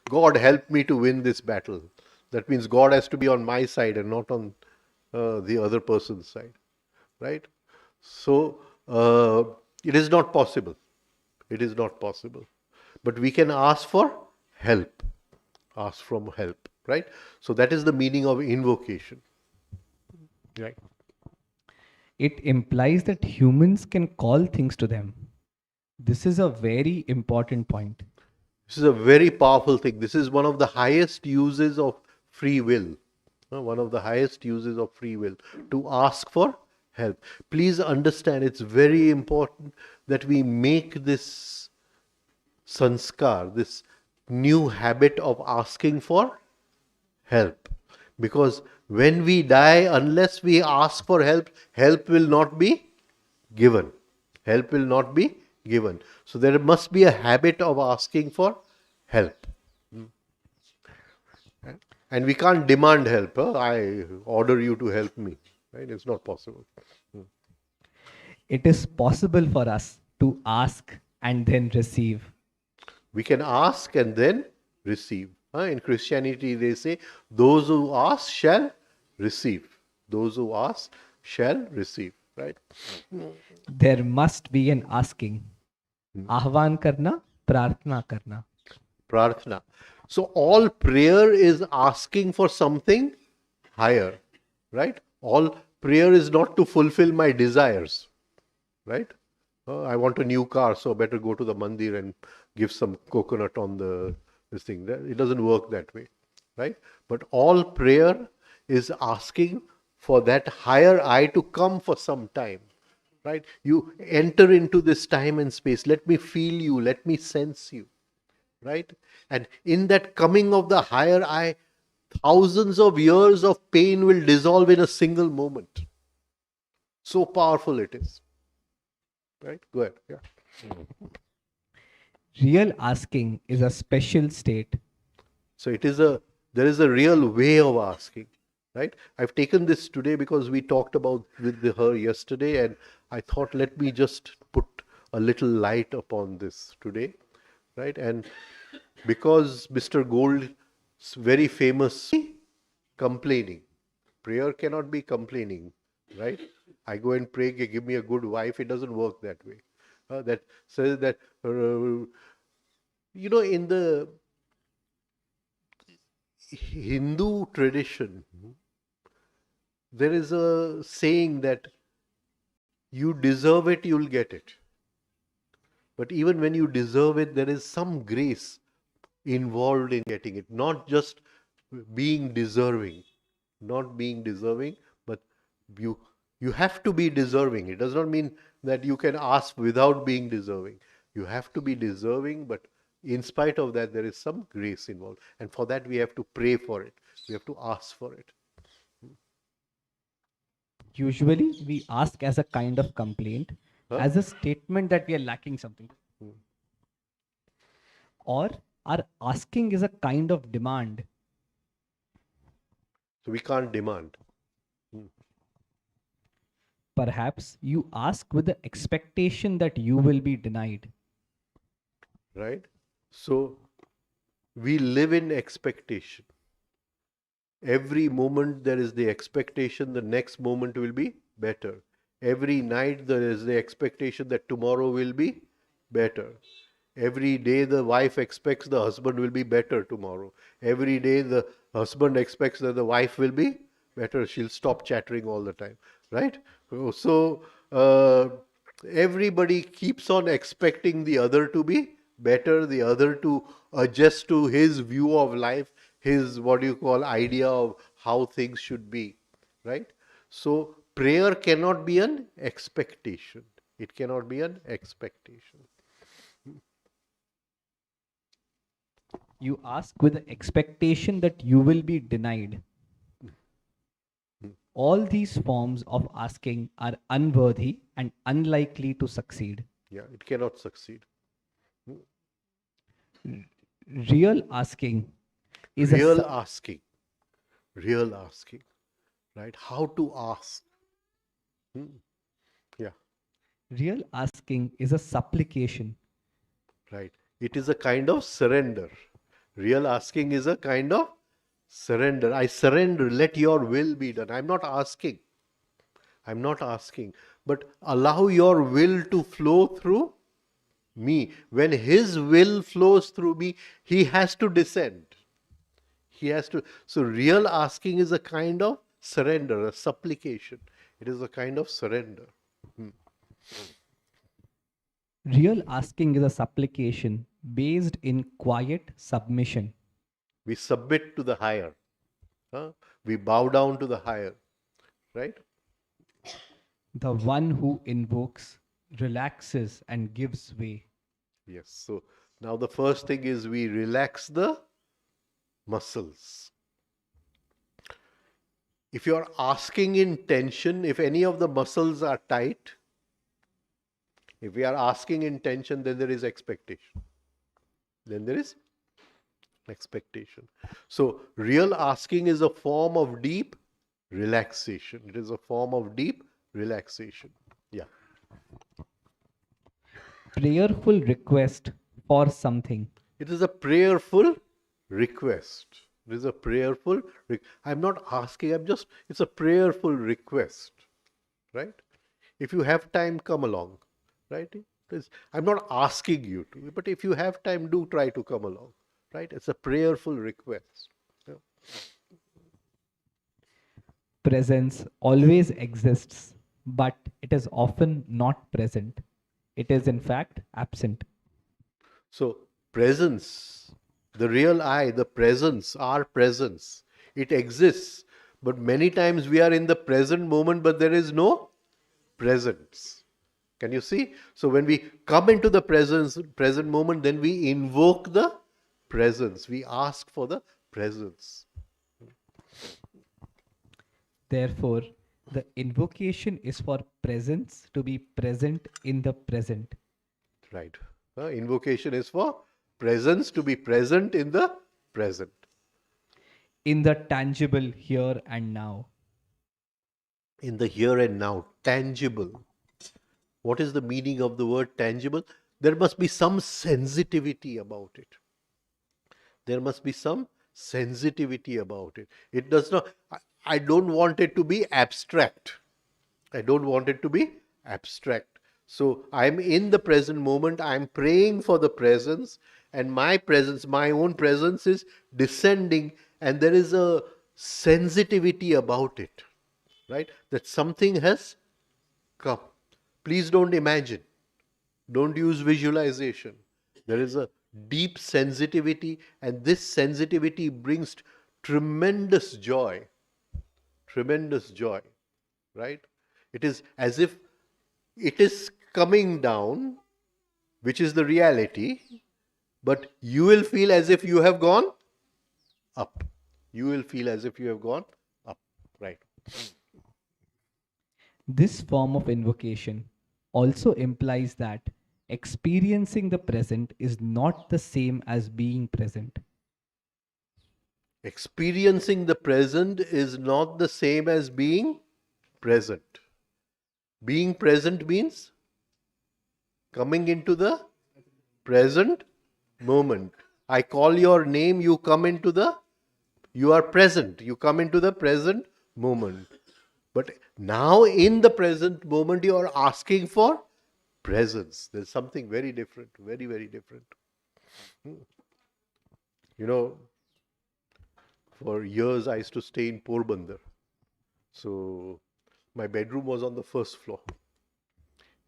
God help me to win this battle. That means God has to be on my side and not on the other person's side, right? So it is not possible. It is not possible. But we can ask for help. Ask from help, right? So that is the meaning of invocation. Right. It implies that humans can call things to them. This is a very important point. This is a very powerful thing. This is one of the highest uses of free will. One of the highest uses of free will, to ask for help. Please understand, it's very important that we make this sanskar, this new habit of asking for help. Because when we die, unless we ask for help, help will not be given. Help will not be given. So there must be a habit of asking for help. And we can't demand help. I order you to help me. Right? It's not possible. It is possible for us to ask and then receive. We can ask and then receive. In Christianity, they say, those who ask shall receive. Those who ask shall receive. Right? There must be an asking. Ahvan karna, prarthna karna. Prarthana. So all prayer is asking for something higher. Right? All prayer is not to fulfill my desires. Right? I want a new car, so better go to the mandir and give some coconut on this thing. It doesn't work that way, right? But all prayer is asking for that higher I to come for some time, right? You enter into this time and space. Let me feel you. Let me sense you, right? And in that coming of the higher I, thousands of years of pain will dissolve in a single moment. So powerful it is. Right? Go ahead. Yeah. Real asking is a special state. So there is a real way of asking, right? I've taken this today because we talked about with her yesterday, and I thought let me just put a little light upon this today, right? And because Mr. Gold's very famous complaining, prayer cannot be complaining, right? I go and pray, give me a good wife. It doesn't work that way. That says that in the Hindu tradition, there is a saying that you deserve it, you'll get it. But even when you deserve it, there is some grace involved in getting it, not just being deserving, not being deserving, but you you have to be deserving. It does not mean that you can ask without being deserving. You have to be deserving, but in spite of that, there is some grace involved. And for that, we have to pray for it. We have to ask for it. Usually, we ask as a kind of complaint, Huh? as a statement that we are lacking something. Or our asking is a kind of demand. So we can't demand. Perhaps you ask with the expectation that you will be denied. Right? So we live in expectation. Every moment there is the expectation the next moment will be better. Every night there is the expectation that tomorrow will be better. Every day the wife expects the husband will be better tomorrow. Every day the husband expects that the wife will be better. She'll stop chattering all the time. Right? So everybody keeps on expecting the other to be better, the other to adjust to his view of life, his what do you call idea of how things should be, right? So prayer cannot be an expectation. It cannot be an expectation. You ask with the expectation that you will be denied. All these forms of asking are unworthy and unlikely to succeed. Yeah, it cannot succeed. Real asking is a Real asking, real asking, right? How to ask. Yeah, real asking is a supplication. right. It is a kind of surrender. Real asking is a kind of surrender. I surrender, let your will be done. I'm not asking. I'm not asking. But allow your will to flow through me. When his will flows through me, he has to descend. He has to. So, real asking is a kind of surrender, a supplication. It is a kind of surrender. Real asking is a supplication based in quiet submission. We submit to the higher. Huh? We bow down to the higher. Right? The one who invokes, relaxes, and gives way. Yes. So, now the first thing is we relax the muscles. If you are asking in tension, if any of the muscles are tight, if we are asking in tension, then there is expectation. Then there is expectation. So, real asking is a form of deep relaxation. It is a form of deep relaxation. Yeah. Prayerful request for something. It is a prayerful request. It is a prayerful. I'm not asking. It's a prayerful request, right? If you have time, come along, right? I'm not asking you to, but if you have time, do try to come along, right? It's a prayerful request. Yeah. Presence always exists, but it is often not present. It is, in fact, absent. So, presence, the real I, the presence, our presence, it exists. But many times we are in the present moment, but there is no presence. Can you see? So, when we come into the present moment, then we invoke the presence. We ask for the presence. Therefore, the invocation is for presence to be present in the present. Right. Invocation is for presence to be present in the present. In the tangible here and now. In the here and now, tangible. What is the meaning of the word tangible? There must be some sensitivity about it. There must be some sensitivity about it. It does not, I don't want it to be abstract. I don't want it to be abstract. So I'm in the present moment, I'm praying for the presence, and my presence, my own presence is descending, and there is a sensitivity about it, right? That something has come. Please don't imagine. Don't use visualization. There is a deep sensitivity, and this sensitivity brings tremendous joy. Tremendous joy, right? It is as if it is coming down, which is the reality, but you will feel as if you have gone up. You will feel as if you have gone up, right? This form of invocation also implies that experiencing the present is not the same as being present. Experiencing the present is not the same as being present. Being present means coming into the present moment. I call your name, you come into the, you are present, you come into the present moment. But now in the present moment, you are asking for presence. There's something very different, very, very different. You know, for years I used to stay in Porbandar. So my bedroom was on the first floor.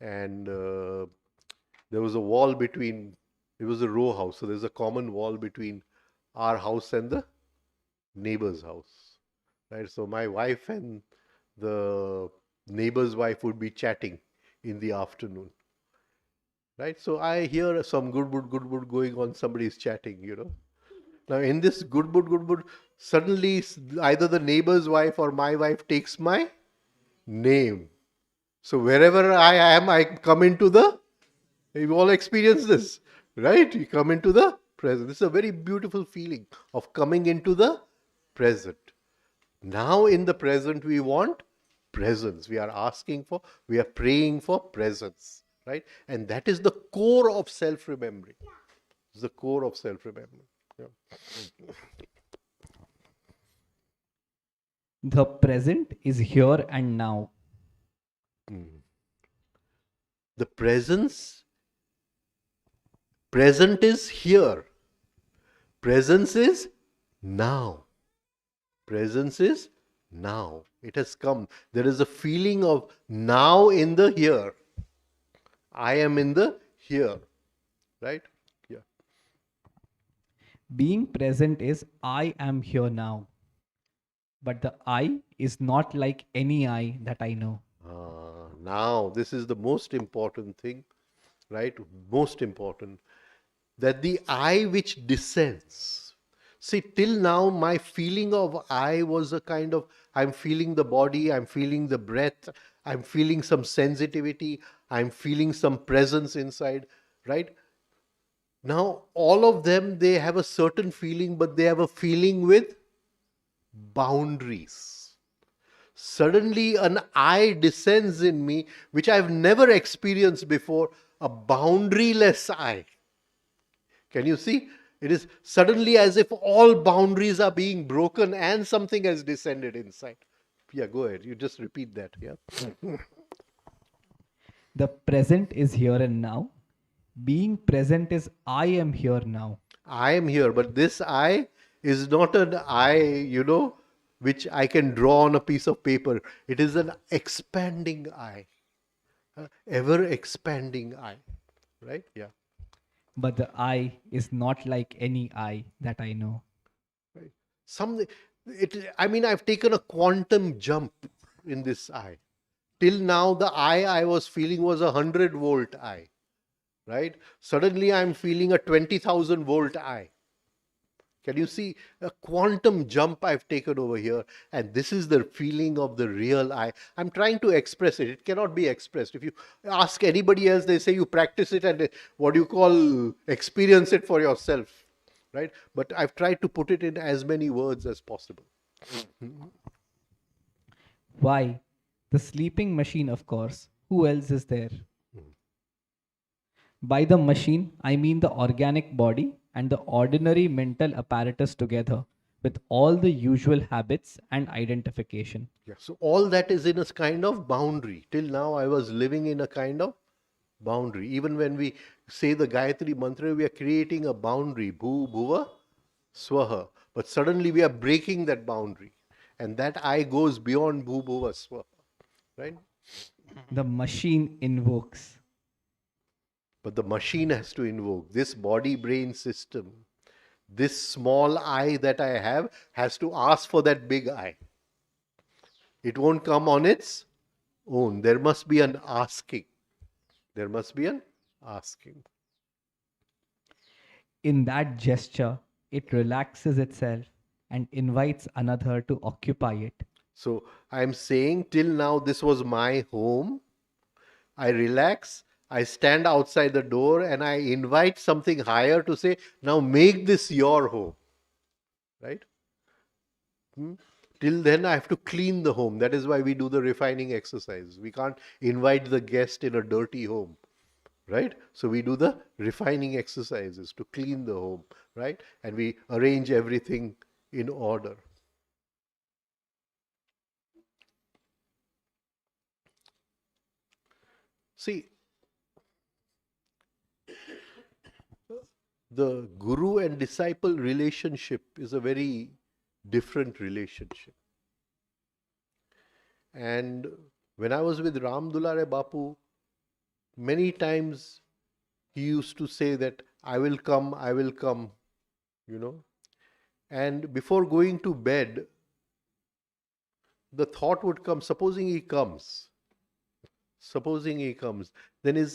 And there was a wall between, it was a row house. So there's a common wall between our house and the neighbor's house. Right? So my wife and the neighbor's wife would be chatting in the afternoon. Right? So I hear some good going on, somebody is chatting, you know. Now in this good, suddenly either the neighbor's wife or my wife takes my name. So wherever I am, I come into the, you've all experienced this, right? You come into the present. This is a very beautiful feeling of coming into the present. Now in the present, we want presence. We are asking for, we are praying for presence, right? And that is the core of self-remembering. It's the core of self-remembering. Yeah. The present is here and now. The present is here. Presence is now. Presence is now. It has come. There is a feeling of now in the here. I am in the here. Right? Yeah. Being present is I am here now. But the I is not like any I that I know. Now, this is the most important thing, right? Most important. That the I which descends. See, till now, my feeling of I was a kind of I'm feeling the body, I'm feeling the breath, I'm feeling some sensitivity, I'm feeling some presence inside, right? Now, all of them, they have a certain feeling, but they have a feeling with boundaries. Suddenly, an I descends in me, which I've never experienced before, a boundaryless I. Can you see? It is suddenly as if all boundaries are being broken and something has descended inside. Yeah, go ahead. You just repeat that. Yeah. The present is here and now. Being present is I am here now. I am here, but this I is not an I, which I can draw on a piece of paper. It is an expanding I, ever expanding I. Right? Yeah. But the I is not like any I that I know. Right. Some, I mean, I've taken a quantum jump in this I. Till now, the I was feeling was a 100-volt I, right? Suddenly, I'm feeling a 20,000-volt I. Can you see a quantum jump I've taken over here? And this is the feeling of the real I. I'm trying to express it. It cannot be expressed. If you ask anybody else, they say you practice it and what do you call experience it for yourself, right? But I've tried to put it in as many words as possible. Why? The sleeping machine, of course. Who else is there? By the machine, I mean the organic body and the ordinary mental apparatus together with all the usual habits and identification. Yeah. So all that is in a kind of boundary. Till now, I was living in a kind of boundary. Even when we say the Gayatri Mantra, we are creating a boundary. Bhu, Bhuva, Swaha. But suddenly we are breaking that boundary. And that I goes beyond Bhu, Bhuva, Swaha. Right? The machine invokes. But the machine has to invoke this body brain system. This small I that I have has to ask for that big I. It won't come on its own. There must be an asking. There must be an asking. In that gesture, it relaxes itself and invites another to occupy it. So I'm saying till now this was my home. I relax, I stand outside the door and I invite something higher to say, now make this your home. Right? Till then, I have to clean the home. That is why we do the refining exercise. We can't invite the guest in a dirty home. Right? So we do the refining exercises to clean the home. Right? And we arrange everything in order. See, the guru and disciple relationship is a very different relationship. And when I was with Ram Dulare Bapu, many times he used to say that I will come, you know. And before going to bed, the thought would come, supposing he comes, then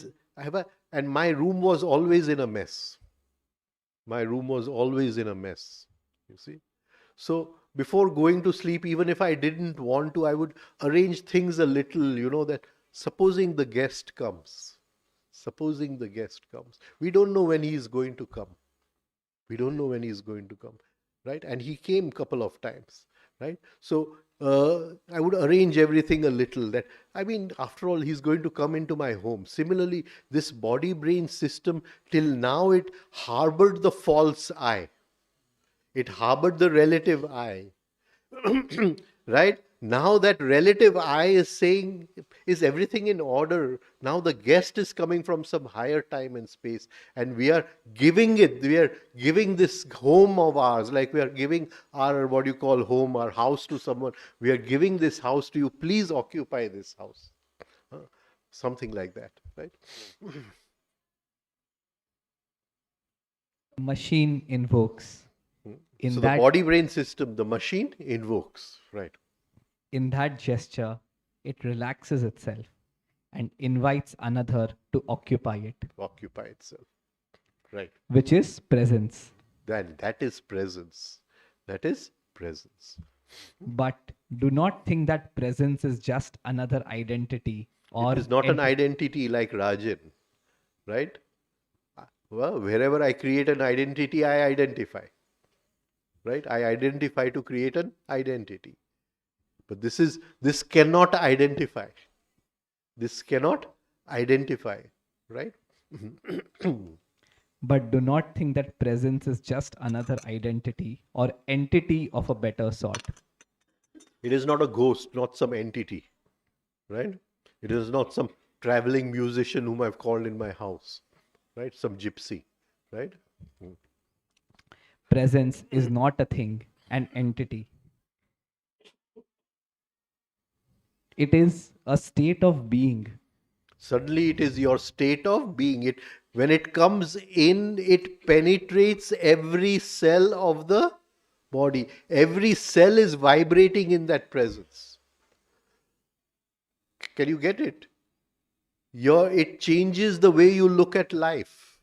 and my room was always in a mess. My room was always in a mess, you see. So before going to sleep, even if I didn't want to, I would arrange things a little, that supposing the guest comes, we don't know when he is going to come. We don't know when he's going to come, right? And he came a couple of times, right? So I would arrange everything a little. That I mean, after all, he's going to come into my home. Similarly, this body-brain system till now it harbored the false I. It harbored the relative I. Right? Now that relative I is saying, is everything in order? Now the guest is coming from some higher time and space, and we are giving this home of ours, like we are giving our, what you call home, our house to someone. We are giving this house to you. Please occupy this house. Huh? Something like that, right? Machine invokes. In So the that body brain system, the machine invokes, right? in that gesture, it relaxes itself and invites another to occupy it, Occupy itself, right? which is presence. Then that is presence. That is presence. But do not think that presence is just another identity It or is not an entity. identity like Rajan, right? Well, wherever I create an identity, I identify, right? I identify to create an identity. But this cannot identify. This cannot identify, right? But do not think that presence is just another identity or entity of a better sort. It is not a ghost, not some entity, right? It is not some traveling musician whom I've called in my house, right? Some gypsy, right? Presence is not a thing, an entity. It is a state of being. Suddenly it is your state of being. It when it comes in, it penetrates every cell of the body. Every cell is vibrating in that presence. Can you get it? It changes the way you look at life.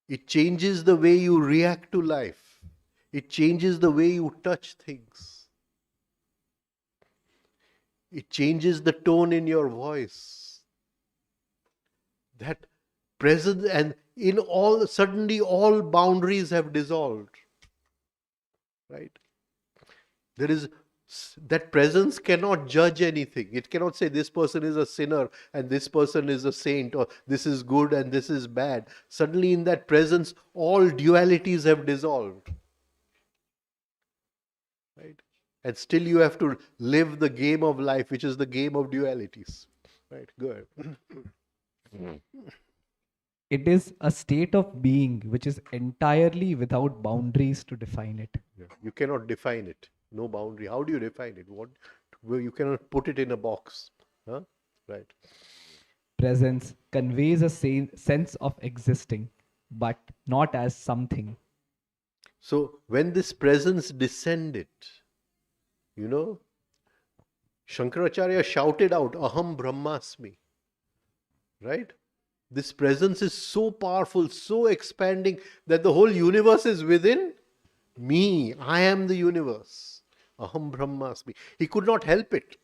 It changes the way you react to life. It changes the way you touch things. It changes the tone in your voice. That presence, and in all, suddenly all boundaries have dissolved. Right? There is that presence cannot judge anything. It cannot say this person is a sinner and this person is a saint, or this is good and this is bad. Suddenly, in that presence, all dualities have dissolved. Right? And still, you have to live the game of life, which is the game of dualities. Right? Go ahead. It is a state of being which is entirely without boundaries to define it. Yeah. You cannot define it. No boundary. How do you define it? What? Well, you cannot put it in a box. Huh? Right. Presence conveys a sense of existing, but not as something. So when this presence descended, you know, Shankaracharya shouted out, Aham Brahmasmi. Right? This presence is so powerful, so expanding, that the whole universe is within me. I am the universe. Aham Brahmasmi. He could not help it.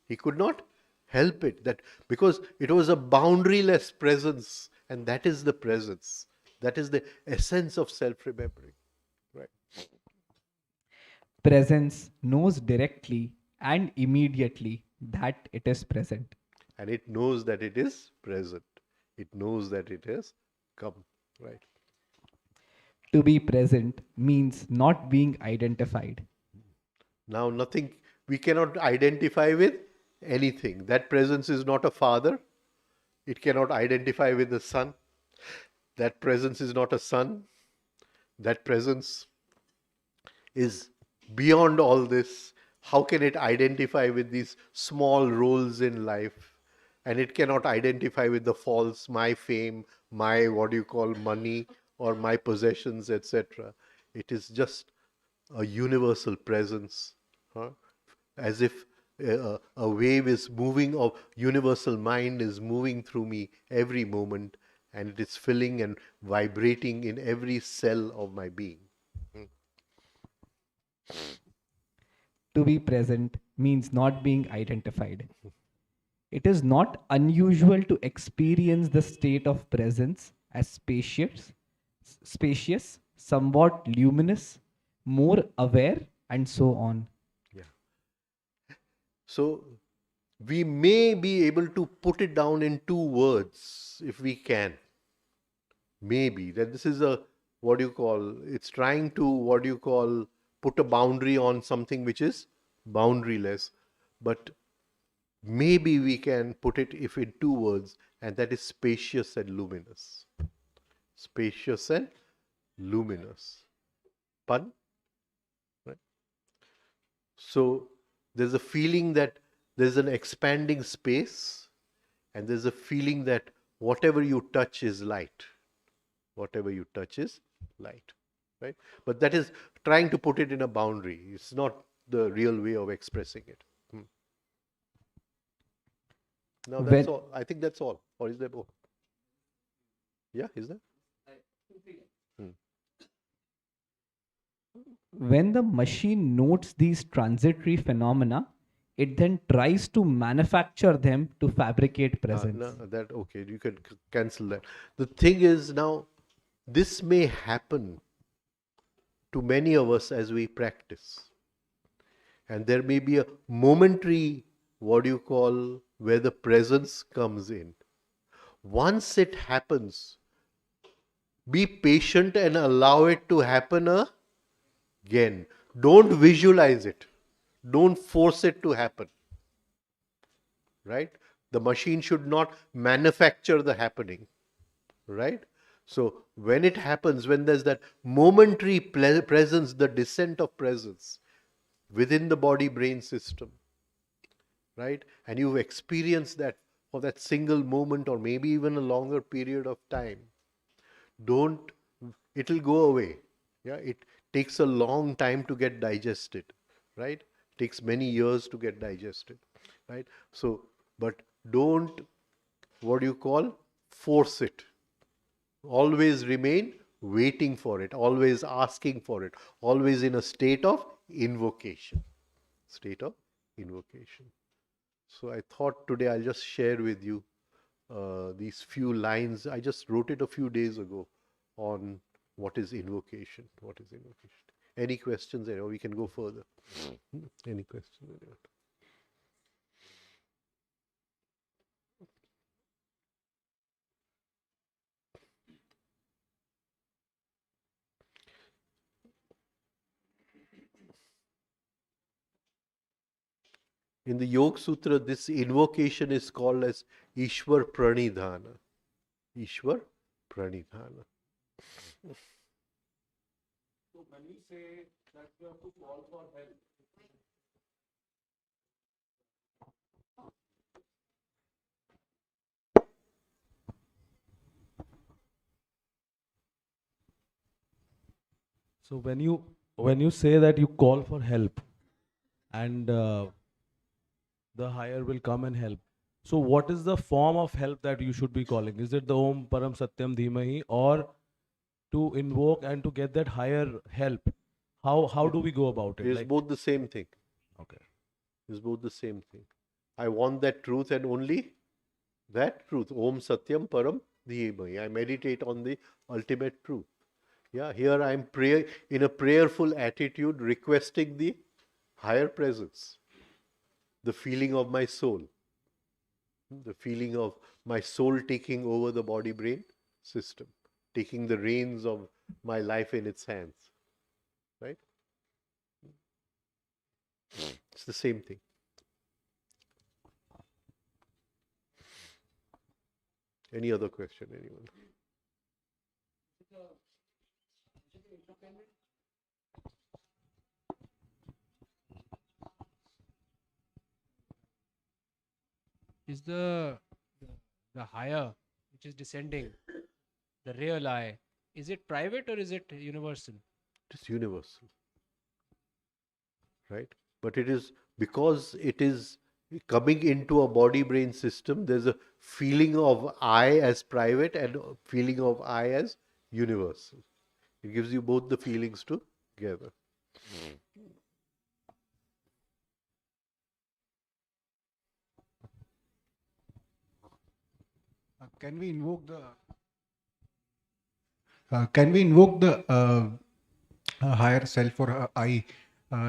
He could not help it. That because it was a boundaryless presence, and that is the presence. That is the essence of self-remembering. Right. Presence knows directly and immediately that it is present. And it knows that it is present. It knows that it has come. Right. To be present means not being identified. Now, nothing, we cannot identify with anything. That presence is not a father. It cannot identify with the son. That presence is not a son. That presence is beyond all this. How can it identify with these small roles in life? And it cannot identify with the false, my fame, my what do you call money, or my possessions, etc. It is just a universal presence, huh? As if a wave is moving, or universal mind is moving through me every moment, and it is filling and vibrating in every cell of my being. To be present means not being identified. It is not unusual to experience the state of presence as spacious, somewhat luminous, more aware, and so on. Yeah. So we may be able to put it down in two words if we can. Maybe that this is a it's trying to put a boundary on something which is boundaryless. But maybe we can put it if in two words, and that is spacious and luminous. Spacious and luminous. Pun? Right? So there's a feeling that there's an expanding space, and there's a feeling that whatever you touch is light. Whatever you touch is light. Right? But that is trying to put it in a boundary. It's not the real way of expressing it. Now that's When all. I think that's all. Or is there more? Yeah, is there? Hmm. when the machine notes these transitory phenomena, it then tries to manufacture them to fabricate presence. No, that okay. You can cancel that. The thing is now, this may happen to many of us as we practice, and there may be a momentary, where the presence comes in. Once it happens, be patient and allow it to happen again. Don't visualize it. Don't force it to happen. Right? The machine should not manufacture the happening. Right? So when it happens, when there's that momentary presence, the descent of presence within the body brain system, right? And you've experienced that for that single moment or maybe even a longer period of time. Don't, it'll go away. Yeah, it takes a long time to get digested, right? It takes many years to get digested, right? So, but don't, force it. Always remain waiting for it, always asking for it, always in a state of invocation. State of invocation. So I thought today I'll just share with you these few lines. I just wrote it a few days ago on what is invocation. What is invocation? Any questions? Or we can go further. Any questions? Anyone? In the Yoga Sutra, this invocation is called as Ishwar Pranidhana. Ishwar Pranidhana. So when you say that you have to call for help, so when you say that you call for help, and the higher will come and help. So what is the form of help that you should be calling? Is it the Om Param Satyam Dhimahi, or to invoke and to get that higher help? How do we go about it? It is both the same thing. Okay. It is both the same thing. I want that truth and only that truth. Om Satyam Param Dhimahi. I meditate on the ultimate truth. Yeah, here I am in a prayerful attitude, requesting the higher presence, the feeling of my soul, the feeling of my soul taking over the body brain system, taking the reins of my life in its hands. Right? It's the same thing. Any other question, anyone? Is the higher which is descending, the real I, is it private or is it universal? It is universal. Right? But it is because it is coming into a body brain system, there's a feeling of I as private and a feeling of I as universal. It gives you both the feelings together. Can we invoke the higher self or I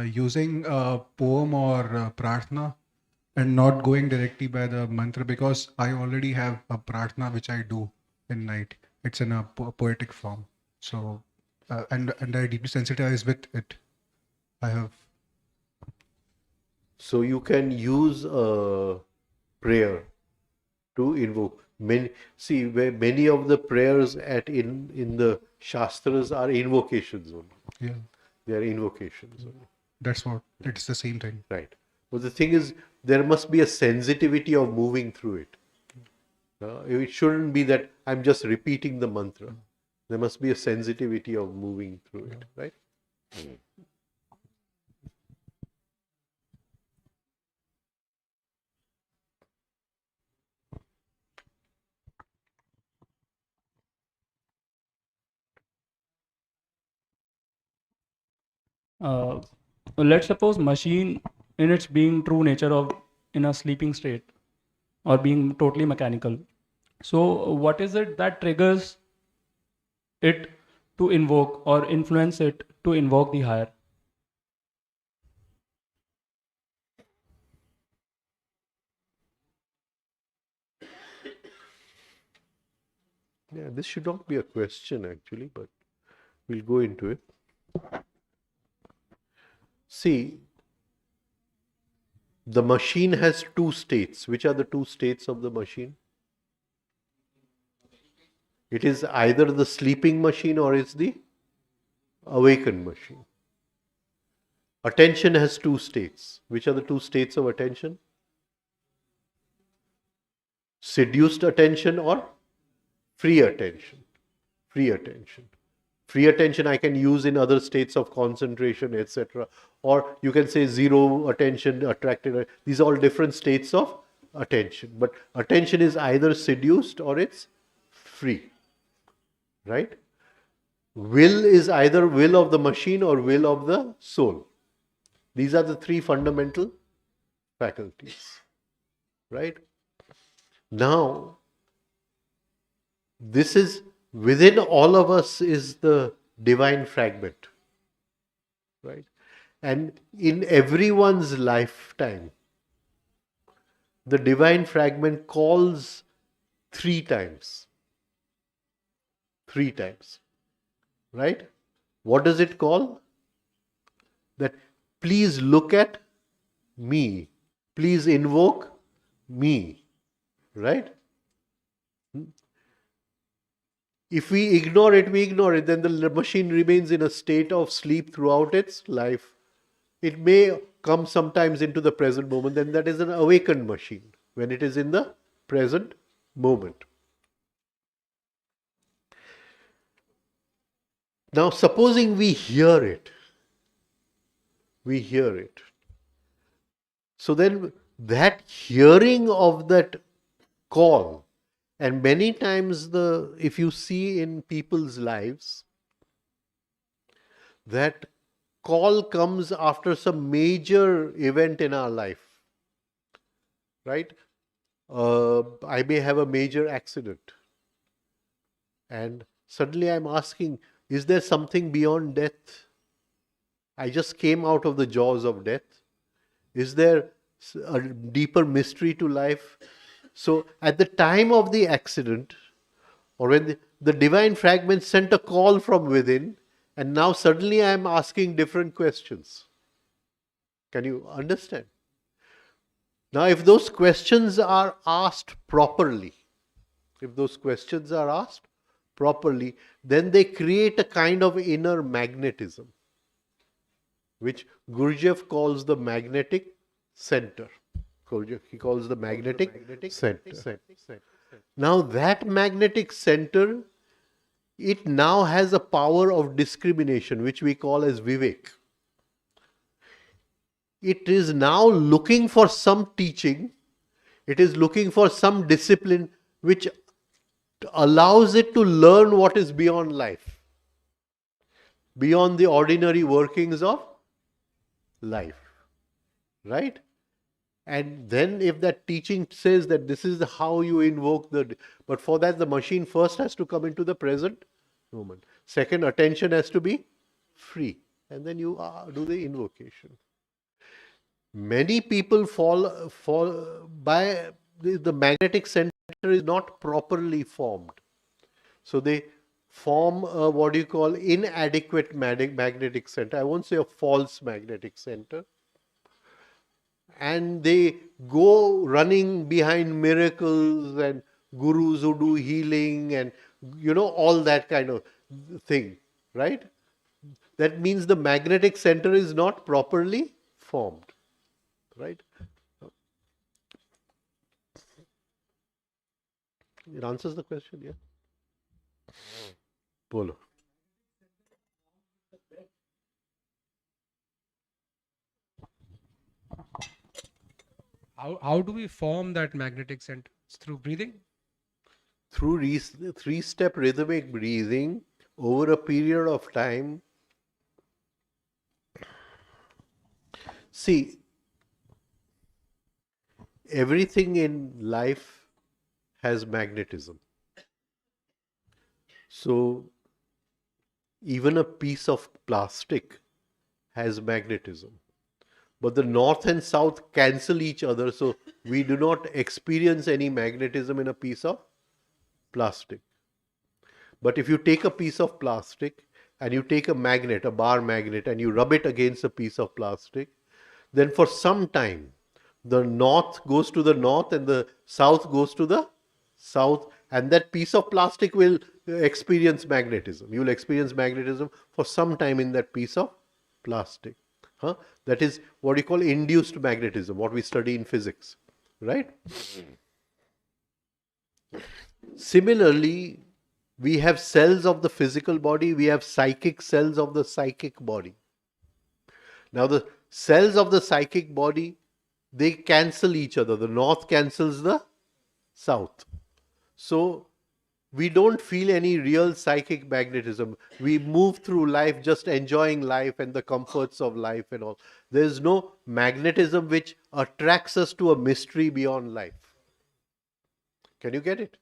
using a poem or prarthana and not going directly by the mantra, because I already have a prarthana which I do in night. It's in a poetic form. So and I deeply sensitized with it. I have. So you can use a prayer to invoke. Many of the prayers in the Shastras are invocations only. Yeah, They are invocations only. that's what. It's the same thing. Right. But the thing is, there must be a sensitivity of moving through it. It shouldn't be that I'm just repeating the mantra. There must be a sensitivity of moving through it, right? uh, let's suppose machine in its being true nature of in a sleeping state or being totally mechanical, so what is it that triggers it to invoke or influence it to invoke the higher? Yeah, this should not be a question actually, but we'll go into it. See, the machine has two states. Which are the two states of the machine? It is either the sleeping machine or it's the awakened machine. Attention has two states. Which are the two states of attention? Seduced attention or free attention. Free attention. Free attention I can use in other states of concentration, etc. Or you can say zero attention, attracted. These are all different states of attention. But attention is either seduced or it's free. Right? Will is either will of the machine or will of the soul. These are the three fundamental faculties. Right? Now, this is within all of us is the divine fragment. Right? And in everyone's lifetime, the divine fragment calls 3 times. 3 times. Right? What does it call? That please look at me. Please invoke me. Right? If we ignore it, then the machine remains in a state of sleep throughout its life. It may come sometimes into the present moment, then that is an awakened machine, when it is in the present moment. Now, supposing we hear it. So then that hearing of that call, and many times if you see in people's lives, that call comes after some major event in our life. Right? I may have a major accident. And suddenly I'm asking, is there something beyond death? I just came out of the jaws of death. Is there a deeper mystery to life? So at the time of the accident, or when the divine fragment sent a call from within, and now suddenly I am asking different questions. Can you understand? Now, if those questions are asked properly, then they create a kind of inner magnetism, which Gurdjieff calls the magnetic center. He calls the magnetic center. Now, that magnetic center, it now has a power of discrimination, which we call as Vivek. It is now looking for some teaching, it is looking for some discipline which allows it to learn what is beyond life, beyond the ordinary workings of life. Right? And then if that teaching says that this is how you invoke but for that the machine first has to come into the present moment. Second, attention has to be free. And then you do the invocation. Many people fall the magnetic center is not properly formed. So they form a, what do you call, inadequate magnetic center. I won't say a false magnetic center. And they go running behind miracles and gurus who do healing and, all that kind of thing, right? That means the magnetic center is not properly formed, right? It answers the question, yeah? Polo. How do we form that magnetic center? It's through breathing? Through three-step rhythmic breathing over a period of time. See, everything in life has magnetism. So, even a piece of plastic has magnetism. But the north and south cancel each other, so we do not experience any magnetism in a piece of plastic. But if you take a piece of plastic and you take a magnet, a bar magnet, and you rub it against a piece of plastic, then for some time the north goes to the north and the south goes to the south, and that piece of plastic will experience magnetism. You will experience magnetism for some time in that piece of plastic. That is what you call induced magnetism, what we study in physics, right? Similarly, we have cells of the physical body, we have psychic cells of the psychic body. Now, the cells of the psychic body, they cancel each other. The north cancels the south. So, we don't feel any real psychic magnetism. We move through life just enjoying life and the comforts of life and all. There is no magnetism which attracts us to a mystery beyond life. Can you get it?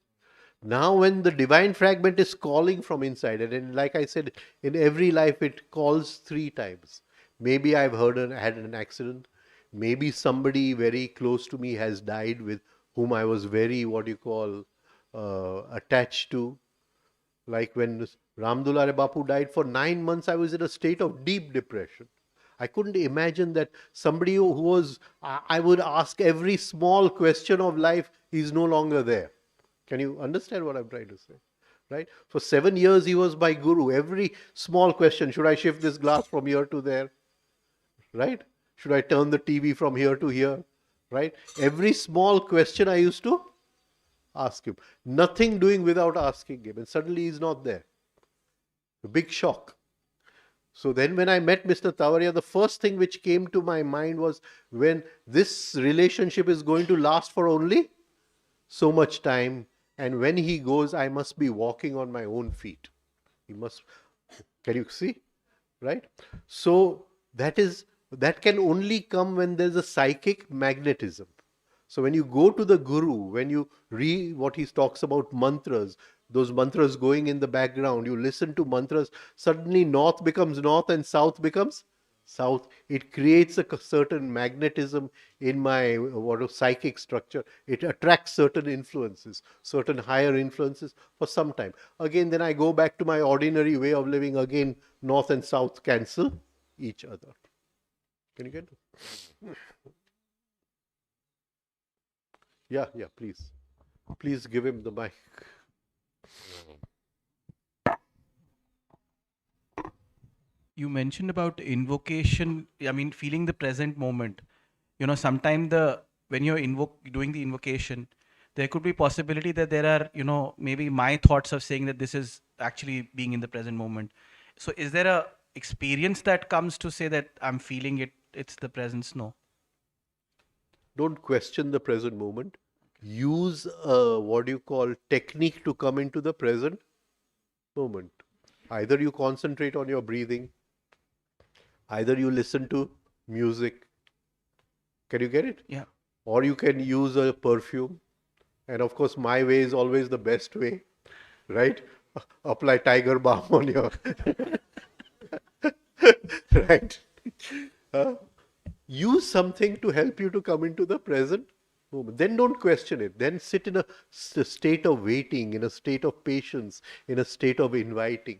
Now, when the divine fragment is calling from inside, and like I said, in every life it calls 3 times. Maybe I've had an accident. Maybe somebody very close to me has died with whom I was very, attached to. Like when Ramdulare Bapu died, for 9 months I was in a state of deep depression. I couldn't imagine that somebody who was, I would ask every small question of life, is no longer there. Can you understand what I'm trying to say? Right? For 7 years, he was my guru. Every small question, should I shift this glass from here to there? Right? Should I turn the TV from here to here? Right? Every small question I used to ask him. Nothing doing without asking him. And suddenly he's not there. A big shock. So then when I met Mr. Tavaria, the first thing which came to my mind was, when this relationship is going to last for only so much time, and when he goes, I must be walking on my own feet. He must. Can you see? Right? So that can only come when there's a psychic magnetism. So when you go to the guru, when you read what he talks about mantras, those mantras going in the background, you listen to mantras, suddenly north becomes north and south becomes south. It creates a certain magnetism in my psychic structure. It attracts certain influences, certain higher influences for some time. Again, then I go back to my ordinary way of living. Again, north and south cancel each other. Can you get it? Yeah, please. Please give him the mic. You mentioned about invocation, I mean, feeling the present moment. Sometime when you're doing the invocation, there could be possibility that there are, maybe my thoughts of saying that this is actually being in the present moment. So is there a experience that comes to say that I'm feeling it, it's the presence? No. Don't question the present moment. Use technique to come into the present moment. Either you concentrate on your breathing, either you listen to music. Can you get it? Yeah. Or you can use a perfume. And of course, my way is always the best way, right? Apply tiger balm on your... right? Use something to help you to come into the present moment. Then don't question it. Then sit in a state of waiting, in a state of patience, in a state of inviting,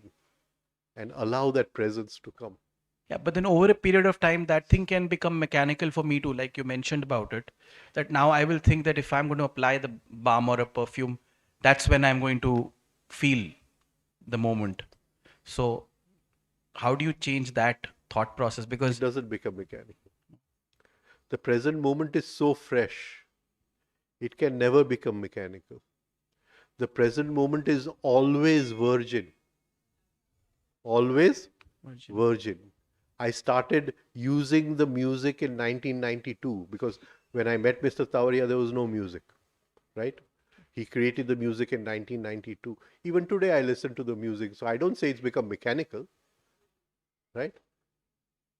and allow that presence to come. Yeah, but then over a period of time, that thing can become mechanical for me too, like you mentioned about it. That now I will think that if I'm going to apply the balm or a perfume, that's when I'm going to feel the moment. So, how do you change that thought process? It Because doesn't become mechanical. The present moment is so fresh, it can never become mechanical. The present moment is always virgin. Always virgin. I started using the music in 1992 because when I met Mr. Tavaria, there was no music, right? He created the music in 1992. Even today, I listen to the music. So I don't say it's become mechanical, right?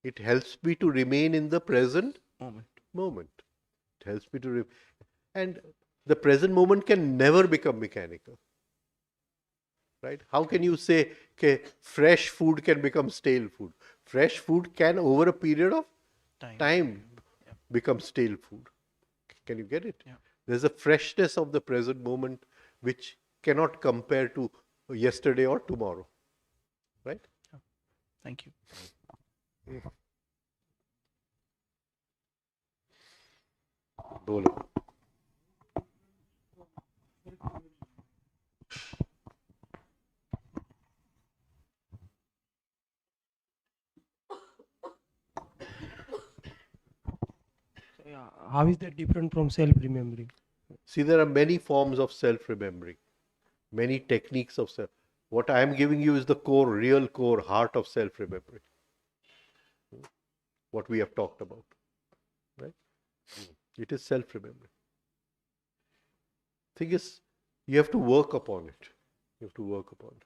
It helps me to remain in the present moment. It helps me to, and the present moment can never become mechanical, right? How can you say, okay, fresh food can become stale food? Fresh food can, over a period of time, become stale food. Can you get it? Yeah. There's a freshness of the present moment which cannot compare to yesterday or tomorrow, right? thank you. Bolo. Yeah, how is that different from self-remembering? See, there are many forms of self-remembering, many techniques of self. What I am giving you is the core, real core, heart of self-remembering. What we have talked about, right? It is self-remembering. Thing is, you have to work upon it. You have to work upon it.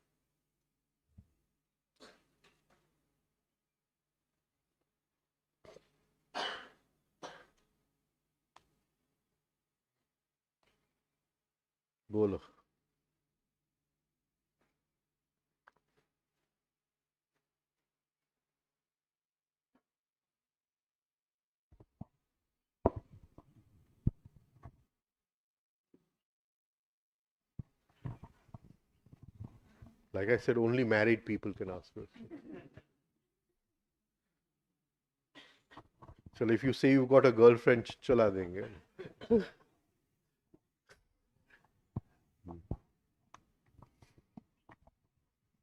Bolo. Like I said, only married people can ask questions. So if you say you've got a girlfriend, chala denge.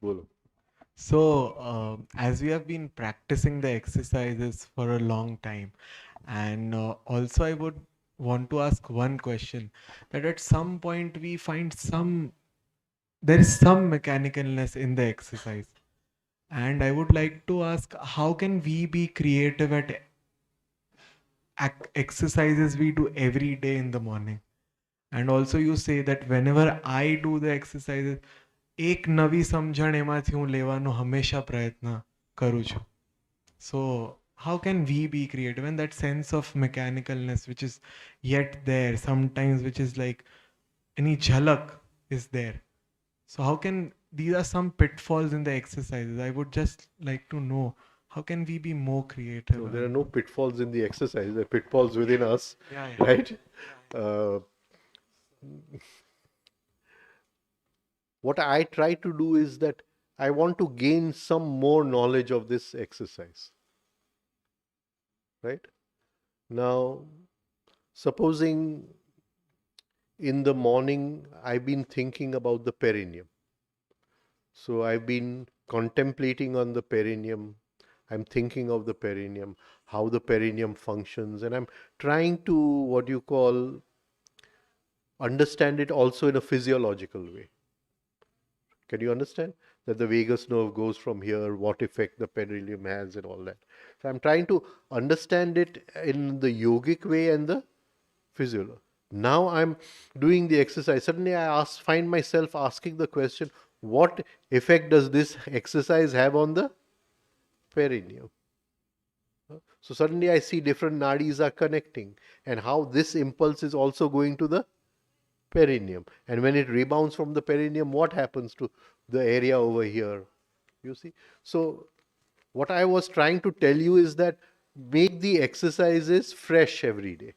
Bolo. So, as we have been practicing the exercises for a long time, and also I would want to ask one question that at some point we find there is some mechanicalness in the exercise. And I would like to ask, how can we be creative at exercises we do every day in the morning? And also you say that whenever I do the exercises, એક નવી સમજણ એમાંથી હું લેવાનો હંમેશા પ્રયત્ન કરું છું. So how can we be creative? And that sense of mechanicalness which is yet there, sometimes which is like any jhalak is there. So how can, these are some pitfalls in the exercises. I would just like to know, how can we be more creative? So there are no pitfalls in the exercise. There are pitfalls within us, Yeah. right? What I try to do is that I want to gain some more knowledge of this exercise, right? Now, supposing in the morning I've been thinking about the perineum. So I've been contemplating on the perineum. I'm thinking of the perineum, how the perineum functions, and I'm trying to, what you call, understand it also in a physiological way. Can you understand that the vagus nerve goes from here, what effect the perineum has, and all that? So I'm trying to understand it in the yogic way and the physiological. Now I'm doing the exercise. Suddenly find myself asking the question, what effect does this exercise have on the perineum? So suddenly I see different nadis are connecting and how this impulse is also going to the perineum. And when it rebounds from the perineum, what happens to the area over here? You see? So what I was trying to tell you is that make the exercises fresh every day.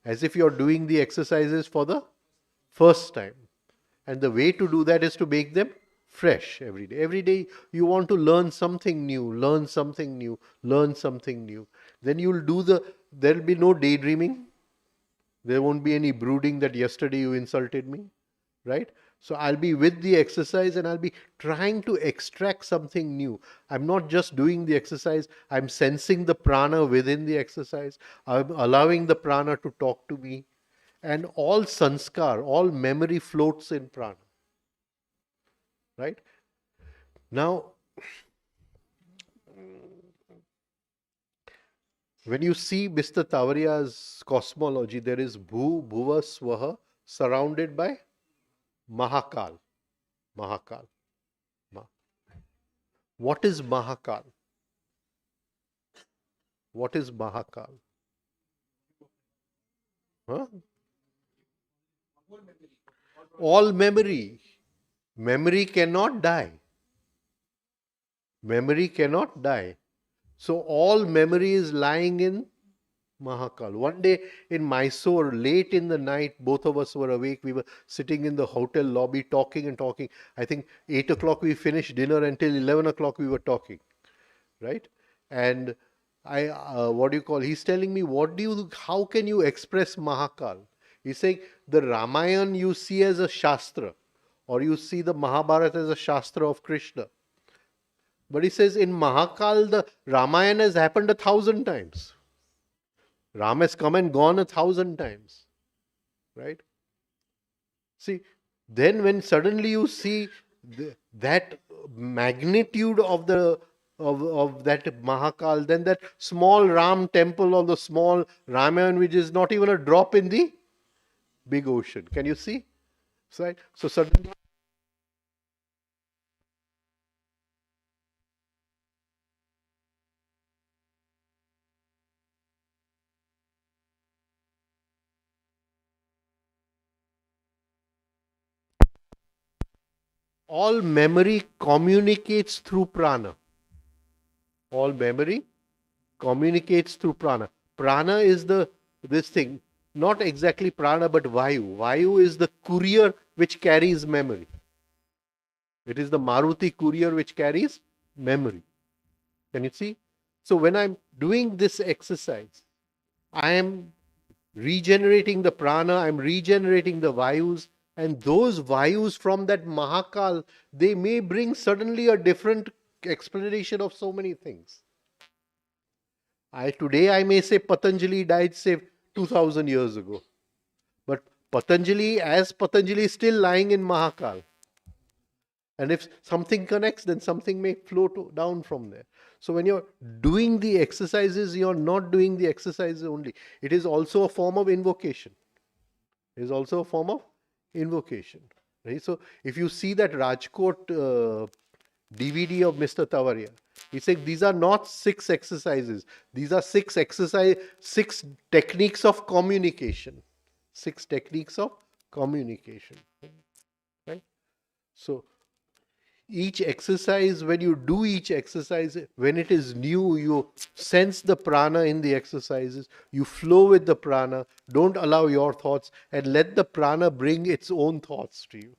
as if you're doing the exercises for the first time. And the way to do that is to make them fresh every day. Every day you want to learn something new, learn something new, learn something new. Then you'll do there'll be no daydreaming. There won't be any brooding that yesterday you insulted me, right? So I'll be with the exercise and I'll be trying to extract something new. I'm not just doing the exercise, I'm sensing the prana within the exercise. I'm allowing the prana to talk to me. And all sanskar, all memory floats in prana. Right? Now, when you see Mr. Tavaria's cosmology, there is Bhu, Bhuva, Swaha surrounded by Mahakal. Mahakal. What is Mahakal? What is Mahakal? Huh? All memory. Memory cannot die. Memory cannot die. So all memory is lying in Mahakal. One day in Mysore, late in the night, both of us were awake. We were sitting in the hotel lobby talking and talking. I think 8 o'clock we finished dinner, until 11 o'clock we were talking. Right? And he's telling me, how can you express Mahakal? He's saying the Ramayana you see as a Shastra, or you see the Mahabharata as a Shastra of Krishna. But he says in Mahakal, the Ramayana has happened 1,000 times. Ram has come and gone 1,000 times. Right? See, then when suddenly you see that magnitude of that Mahakal, then that small Ram temple or the small Ramayana, which is not even a drop in the big ocean. Can you see? Right? So suddenly all memory communicates through prana. All memory communicates through prana. Prana is this thing, not exactly prana, but vayu. Vayu is the courier which carries memory. It is the Maruti courier which carries memory. Can you see? So when I'm doing this exercise, I am regenerating the prana, I'm regenerating the vayus, and those vayus from that Mahakal, they may bring suddenly a different explanation of so many things. Today I may say Patanjali died, say, 2000 years ago. But Patanjali is still lying in Mahakal. And if something connects, then something may flow down from there. So when you're doing the exercises, you're not doing the exercises only. It is also a form of invocation. It is also a form of invocation. Right? So if you see that Rajkot DVD of Mr. Tavaria, he said these are not 6 exercises. These are 6 techniques of communication. 6 techniques of communication. Right? So each exercise, when you do each exercise, when it is new, you sense the prana in the exercises, you flow with the prana, don't allow your thoughts, and let the prana bring its own thoughts to you.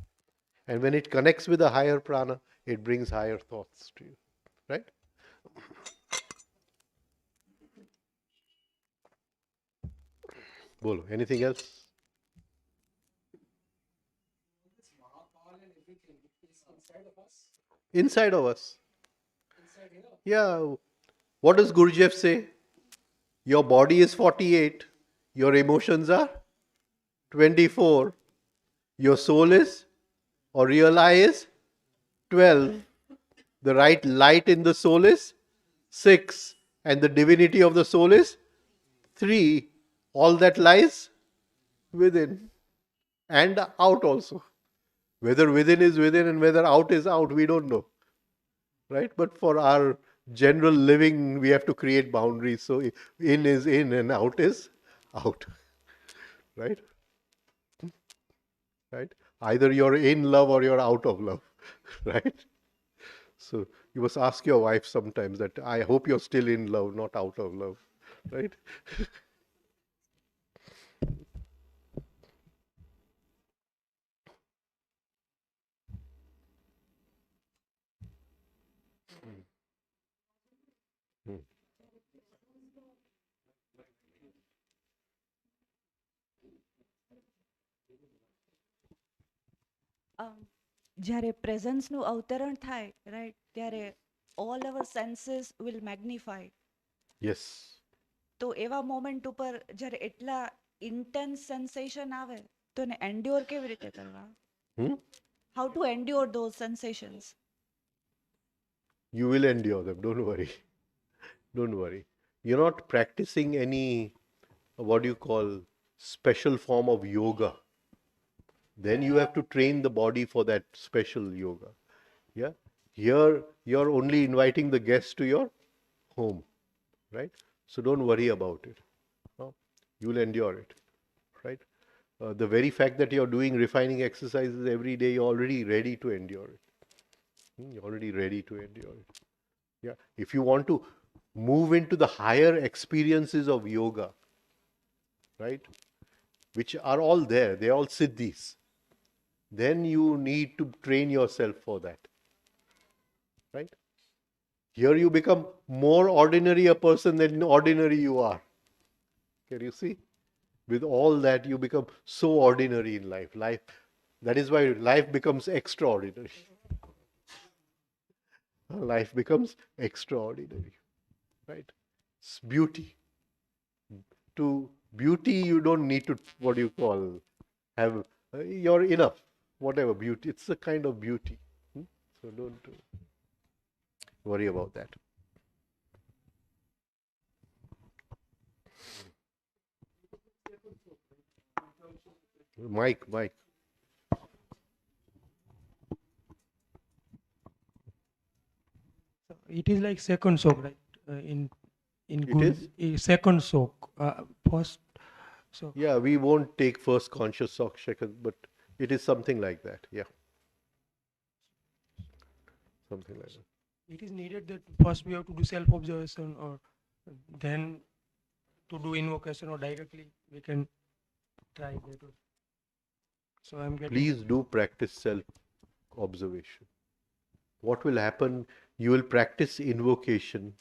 And when it connects with a higher prana, it brings higher thoughts to you. Right? Bolo, anything else? Inside of us. Yeah. What does Gurdjieff say? Your body is 48. Your emotions are 24. Your soul is, or real I is, 12. The right light in the soul is 6. And the divinity of the soul is 3. All that lies within. And out also. Whether within is within and whether out is out, we don't know. Right? But for our general living, we have to create boundaries. So in is in and out is out. Right? Right? Either you're in love or you're out of love. Right? So you must ask your wife sometimes that I hope you're still in love, not out of love. Right? જ્યારે પ્રેઝન્સનું અવતરણ થાય right ત્યારે all our senses will magnify Yes. તો એવા moment ઉપર જ્યારે એટલા intense sensation આવે તો એને એન્ડ્યોર કેવી રીતે કરવા Hmm? How to endure those sensations You will endure them. Don't worry. Don't worry. You're not practicing any, what do you call, special form of yoga. Then you have to train the body for that special yoga. Yeah. Here you're only inviting the guest to your home, right? So don't worry about it. No? You'll endure it, right? The very fact that you're doing refining exercises every day, you're already ready to endure it. You're already ready to endure it. Yeah. If you want to move into the higher experiences of yoga, right, which are all there, they're all siddhis, then you need to train yourself for that. Right? Here you become more ordinary a person than ordinary you are. Can you see? With all that, you become so ordinary in life. That is why life becomes extraordinary. Life becomes extraordinary. Right? It's beauty. To beauty, you don't need to, what do you call, have, you're enough. Whatever beauty, it's a kind of beauty. So don't worry about that. Mike. It is like second soak, right? In It good second soak. First, so Yeah, we won't take first conscious second, but it is something like that. Yeah. Something like that. it is needed that first we have to do self observation, or then to do invocation, or directly we can try that. So I'm getting. Please do practice self observation. What will happen? You will practice invocation,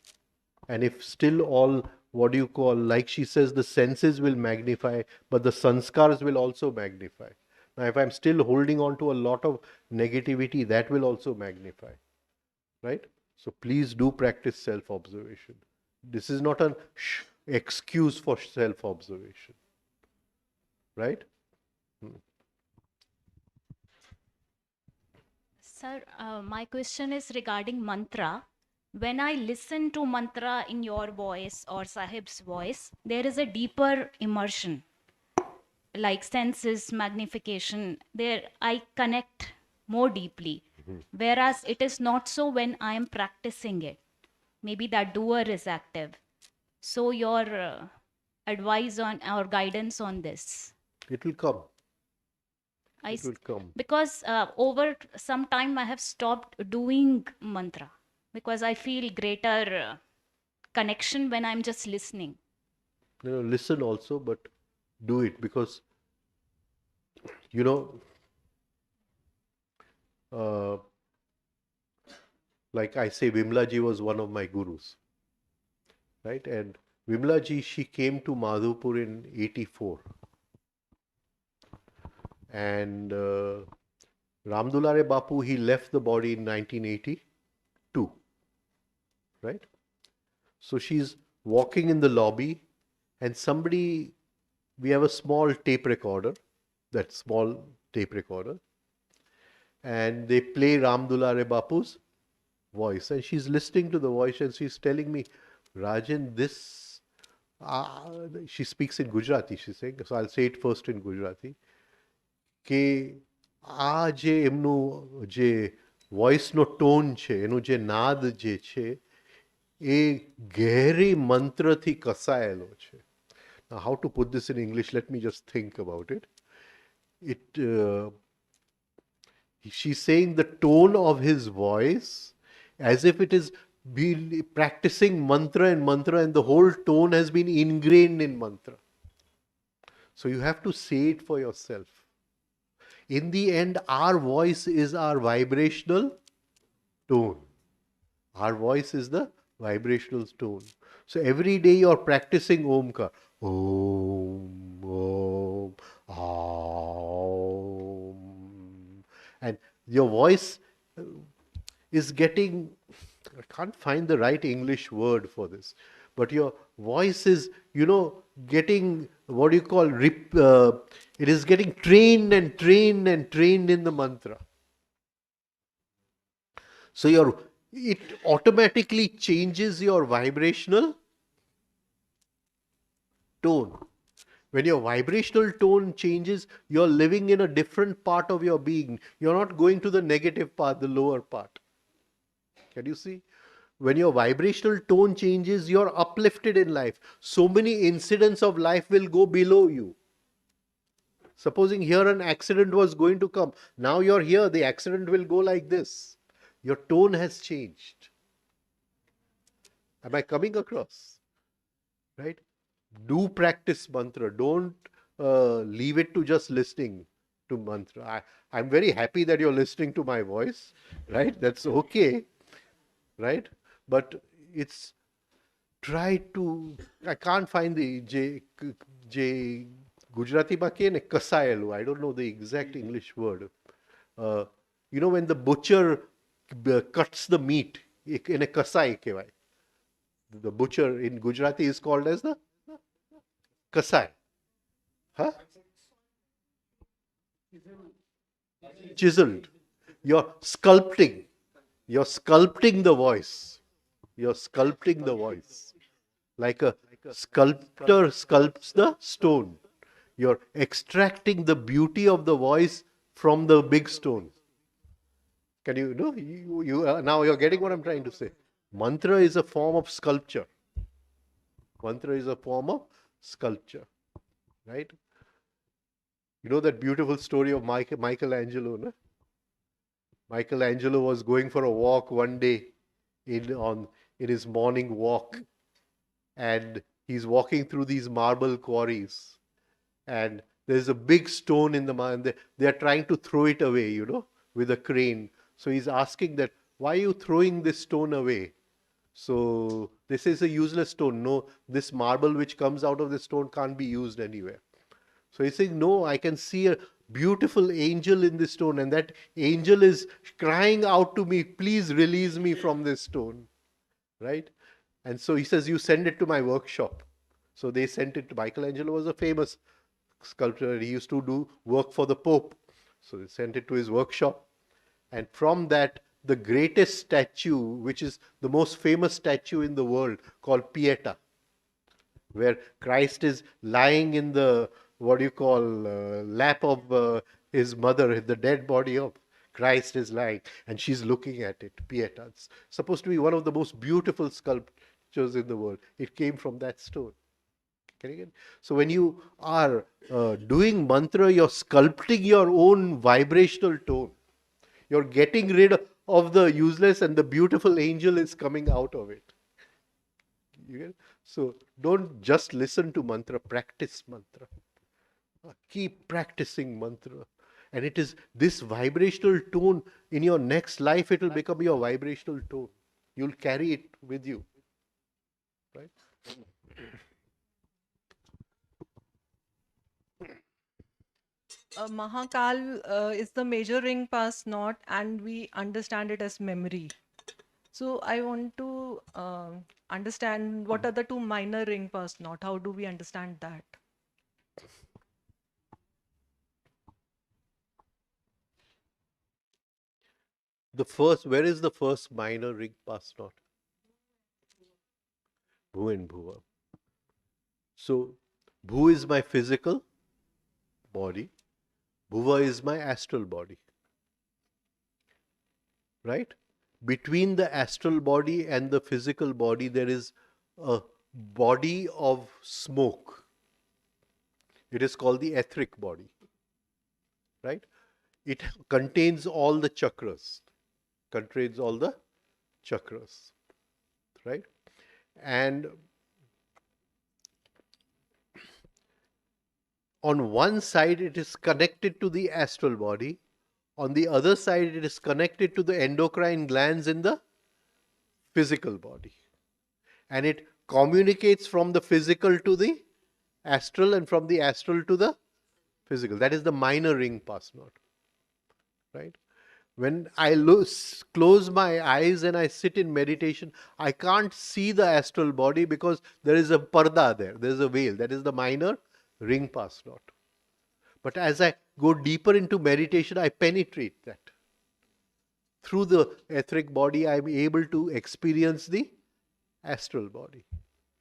and if still all, what do you call, like she says, the senses will magnify, but the sanskars will also magnify. Now, if I'm still holding on to a lot of negativity, that will also magnify. Right? So please do practice self observation. This is not an excuse for self observation. Right? Sir, my question is regarding mantra. When I listen to mantra in your voice or Sahib's voice, there is a deeper immersion, like senses, magnification. There I connect more deeply. Whereas it is not so when I am practicing it. Maybe that doer is active. So your advice on or guidance on this? It will come. I It will come. Because over some time I have stopped doing mantra because I feel greater connection when I'm just listening. Listen also, but do it because, like I say, Vimlaji was one of my gurus, right? And Vimlaji, she came to Madhupur in 84. And Ramdulare Bapu, he left the body in 1982, right? So she's walking in the lobby and we have a small tape recorder, that small tape recorder, and they play Ramdulare Bapu's voice, and she's listening to the voice and she's telling me, Rajan, this, she speaks in Gujarati, she's saying, so I'll say it first in Gujarati, કે આ જે એમનું જે વોઇસનો tone છે, એનું જે નાદ જે છે, એ ગહેરી મંત્રથી કસાયેલો છે. Now, how to put this in English? Let me just think about it. She's saying the tone of his voice as if it is practicing mantra, and the whole tone has been ingrained in mantra. So you have to say it for yourself. In the end, our voice is our vibrational tone. Our voice is the vibrational tone. So every day you are practicing Omkar. Om, Om, Om. And Your voice is getting, I can't find the right English word for this, but your voice is, getting, what do you call, it is getting trained and trained and trained in the mantra. So it automatically changes your vibrational tone. When your vibrational tone changes, you're living in a different part of your being. You're not going to the negative part, the lower part. Can you see? When your vibrational tone changes, you're uplifted in life. So many incidents of life will go below you. Supposing here an accident was going to come. Now you're here, the accident will go like this. Your tone has changed. Am I coming across? Right? Do practice mantra. Don't leave it to just listening to mantra. I'm very happy that you're listening to my voice, right? That's okay, right? But it's try to. I can't find the Gujarati માં કહે ને કસાયેલું. I don't know the exact English word. When the butcher cuts the meat, એને કસાઈ કહેવાય. The butcher in Gujarati is called as the kasai. Huh? Chiseled. You're sculpting. You're sculpting the voice. You're sculpting the voice. Like a sculptor sculpts the stone. You're extracting the beauty of the voice from the big stone. Can you know? Now you're getting what I'm trying to say. Mantra is a form of sculpture. Mantra is a form of sculpture, right? You know that beautiful story of Michelangelo, no? Michelangelo was going for a walk one day in his morning walk, and he's walking through these marble quarries, and there's a big stone in the and they are trying to throw it away, with a crane. So he's asking that, why are you throwing this stone away? So this is a useless stone. No, this marble which comes out of the stone can't be used anywhere. So he's saying, no, I can see a beautiful angel in this stone, and that angel is crying out to me, please release me from this stone, right? And so he says, you send it to my workshop. So they sent it to Michelangelo. Was a famous sculptor. He used to do work for the Pope. So they sent it to his workshop. And from that, the greatest statue, which is the most famous statue in the world, called Pieta, where Christ is lying in the, lap of his mother, the dead body of Christ is lying, and she's looking at it, Pieta. It's supposed to be one of the most beautiful sculptures in the world. It came from that stone. So when you are doing mantra, you're sculpting your own vibrational tone. You're getting rid of the useless, and the beautiful angel is coming out of it. So don't just listen to mantra, practice mantra. Keep practicing mantra. And it is this vibrational tone in your next life, it will become your vibrational tone. You'll carry it with you. Right? Mahakal is the major ring past knot, and we understand it as memory. So I want to understand what are the two minor ring past knot. How do we understand that? Where is the first minor ring past knot? Bhu and Bhuva. So Bhu is my physical body. Bhuva is my astral body. Right? Between the astral body and the physical body, there is a body of smoke. It is called the etheric body. Right? It contains all the chakras. Contains all the chakras. Right? And on one side, it is connected to the astral body. On the other side, it is connected to the endocrine glands in the physical body. And it communicates from the physical to the astral, and from the astral to the physical. That is the minor ring past knot. Right? When I close my eyes and I sit in meditation, I can't see the astral body because there is a parda there. There is a veil. That is the minor ring pass dot. But as I go deeper into meditation, I penetrate that. Through the etheric body, I am able to experience the astral body.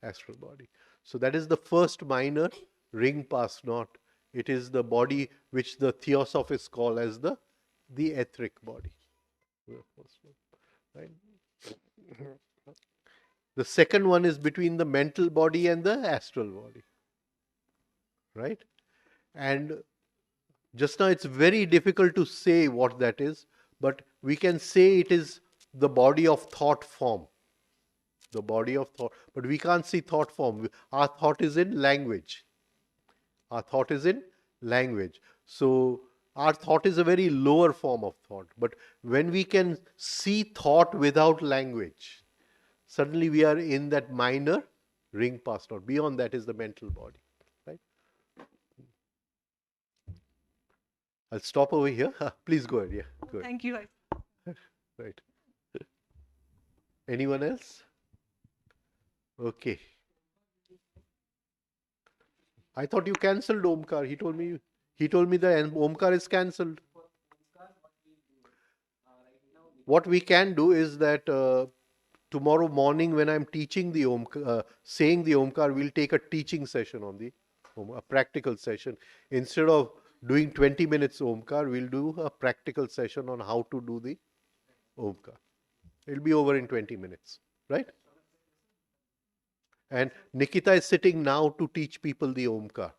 Astral body. So that is the first minor ring pass knot. It is the body which the Theosophists call as the etheric body. Right? The second one is between the mental body and the astral body. Right? And just now it's very difficult to say what that is, but we can say it is the body of thought form. The body of thought. But we can't see thought form. Our thought is in language. Our thought is in language. So our thought is a very lower form of thought. But when we can see thought without language, suddenly we are in that minor ring pass knot. Beyond that is the mental body. Right? I'll stop over here. Please go ahead. Yeah, go ahead. Thank you. Right. Anyone else? Okay. I thought you cancelled Omkar. He told me the Omkar is cancelled. What we can do is that tomorrow morning when I'm teaching the Omkar, saying the Omkar, we'll take a teaching session on the a practical session. Instead of doing 20 minutes Omkar, we'll do a practical session on how to do the Omkar. It'll be over in 20 minutes, right? And Nikita is sitting now to teach people the Omkar.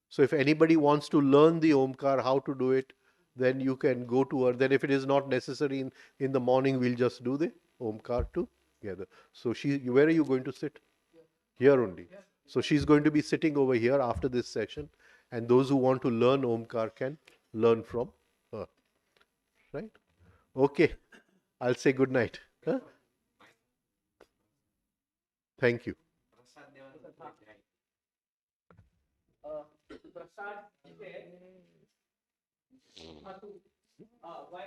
So if anybody wants to learn the Omkar, how to do it, then you can go to her. Then if it is not necessary in the morning, we'll just do the Omkar together. So where are you going to sit? Here only. So she's going to be sitting over here after this session. And those who want to learn Omkar can learn from her. Right? Okay. I'll say good night. Huh? Thank you.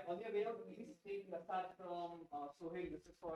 On your way out, please take Prasad from Sohail. This is for